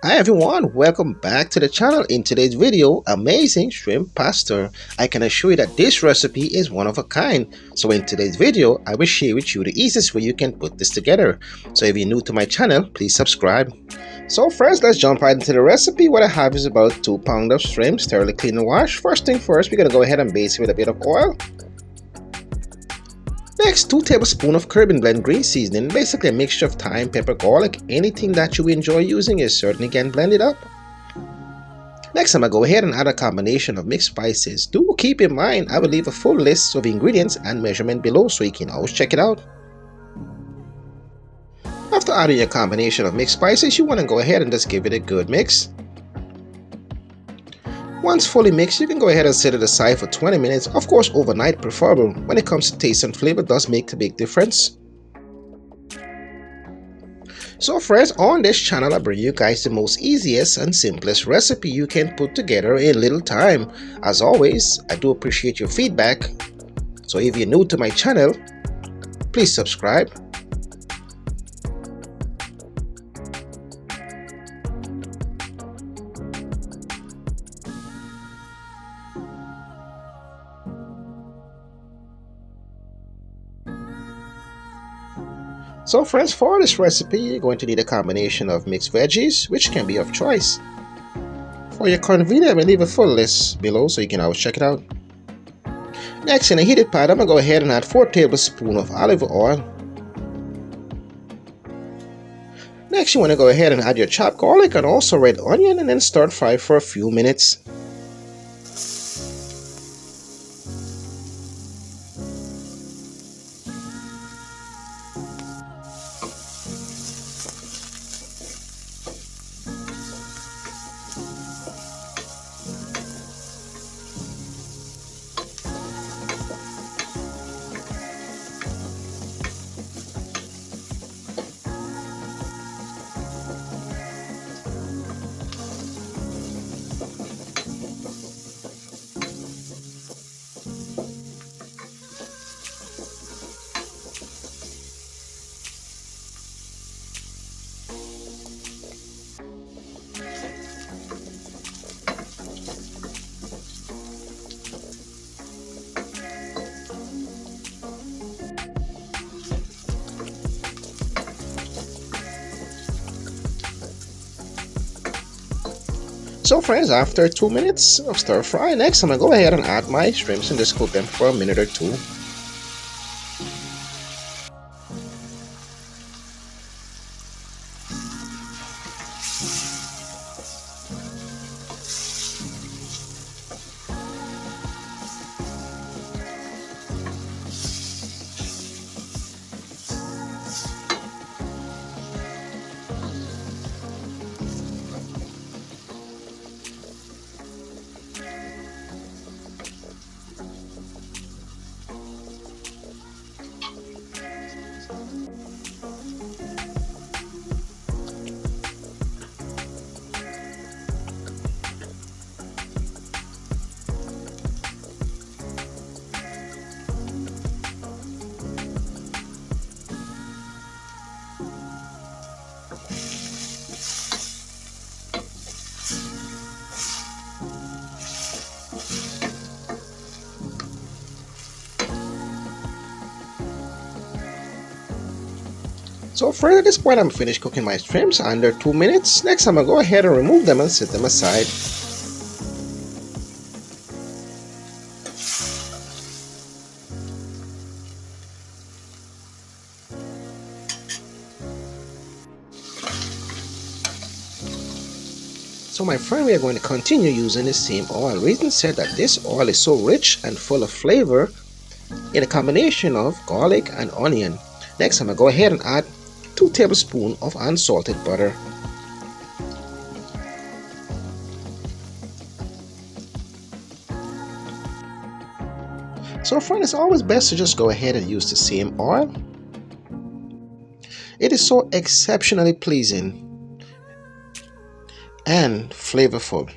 Hi everyone, welcome back to the channel. In today's video, amazing shrimp pasta. I can assure you that this recipe is one of a kind. So in today's video, I will share with you the easiest way you can put this together. So if you're new to my channel, please subscribe. So first, let's jump right into the recipe. What I have is about 2 pounds of shrimp, thoroughly clean and washed. First thing first, we're going to go ahead and baste it with a bit of oil. Next, 2 tablespoons of curb and blend green seasoning, basically a mixture of thyme, pepper, garlic. Anything that you enjoy using is certainly can blend it up. Next, I'm going to go ahead and add a combination of mixed spices. Do keep in mind, I will leave a full list of ingredients and measurement below so you can always check it out. After adding your combination of mixed spices, you want to go ahead and just give it a good mix. Once fully mixed, you can go ahead and set it aside for 20 minutes, of course overnight preferable. When it comes to taste and flavor, it does make a big difference. So friends, on this channel I bring you guys the most easiest and simplest recipe you can put together in little time. As always, I do appreciate your feedback. So if you're new to my channel, please subscribe. So friends, for this recipe, you're going to need a combination of mixed veggies, which can be of choice. For your convenience, I will leave a full list below so you can always check it out. Next, in a heated pot, I'm going to go ahead and add 4 tablespoons of olive oil. Next, you want to go ahead and add your chopped garlic and also red onion and then start fry for a few minutes. So friends, after 2 minutes of stir fry, next I'm going to go ahead and add my shrimps and just cook them for a minute or two. So further at this point, I'm finished cooking my shrimps under 2 minutes. Next, I'm going to go ahead and remove them and set them aside. So my friend, we are going to continue using the same oil. Reason said that this oil is so rich and full of flavor in a combination of garlic and onion. Next, I'm going to go ahead and add 2 tablespoons of unsalted butter. So friend, it's always best to just go ahead and use the same oil. It is so exceptionally pleasing and flavorful.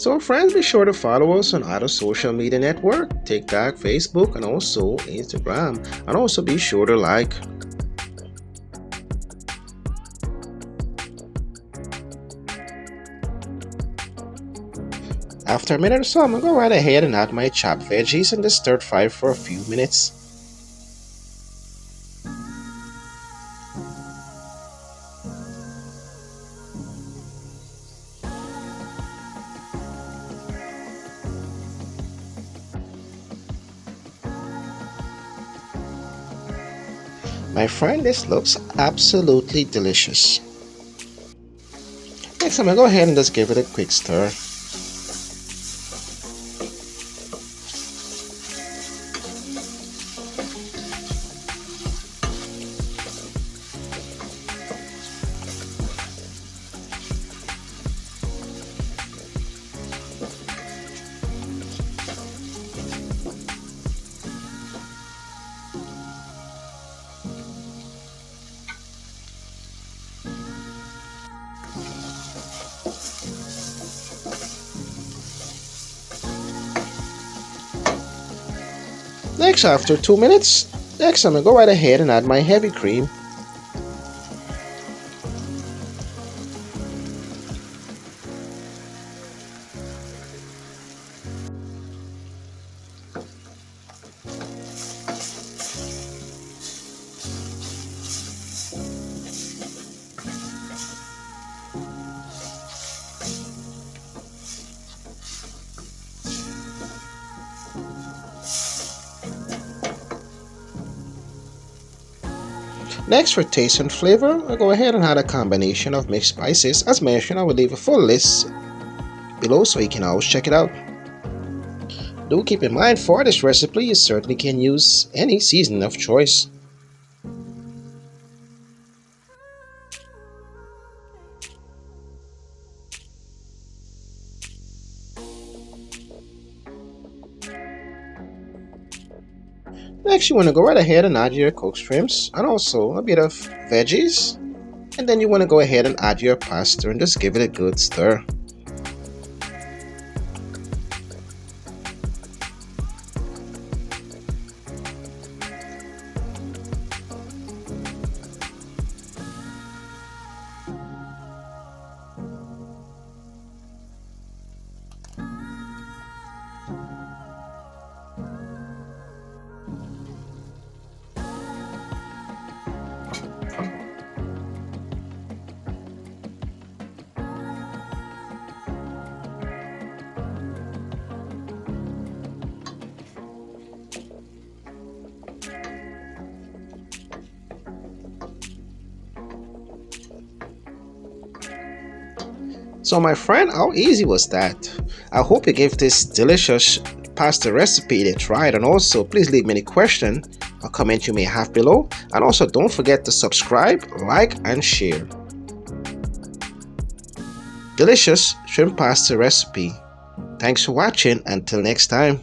So friends, be sure to follow us on other social media network, TikTok, Facebook, and also Instagram. And also be sure to like. After a minute or so, I'm gonna go right ahead and add my chopped veggies and just stir fry for a few minutes. My friend, this looks absolutely delicious. Next, I'm gonna go ahead and just give it a quick stir. Next, after 2 minutes, I'm gonna go right ahead and add my heavy cream. Next, for taste and flavor, I'll go ahead and add a combination of mixed spices. As mentioned, I will leave a full list below so you can always check it out. Do keep in mind, for this recipe, you certainly can use any seasoning of choice. Next, you want to go right ahead and add your cooked shrimps and also a bit of veggies. And then you want to go ahead and add your pasta and just give it a good stir. So my friend, how easy was that? I hope you gave this delicious pasta recipe a try, and also please leave me any question or comment you may have below, and also don't forget to subscribe, like, and share. Delicious shrimp pasta recipe. Thanks for watching. Until next time.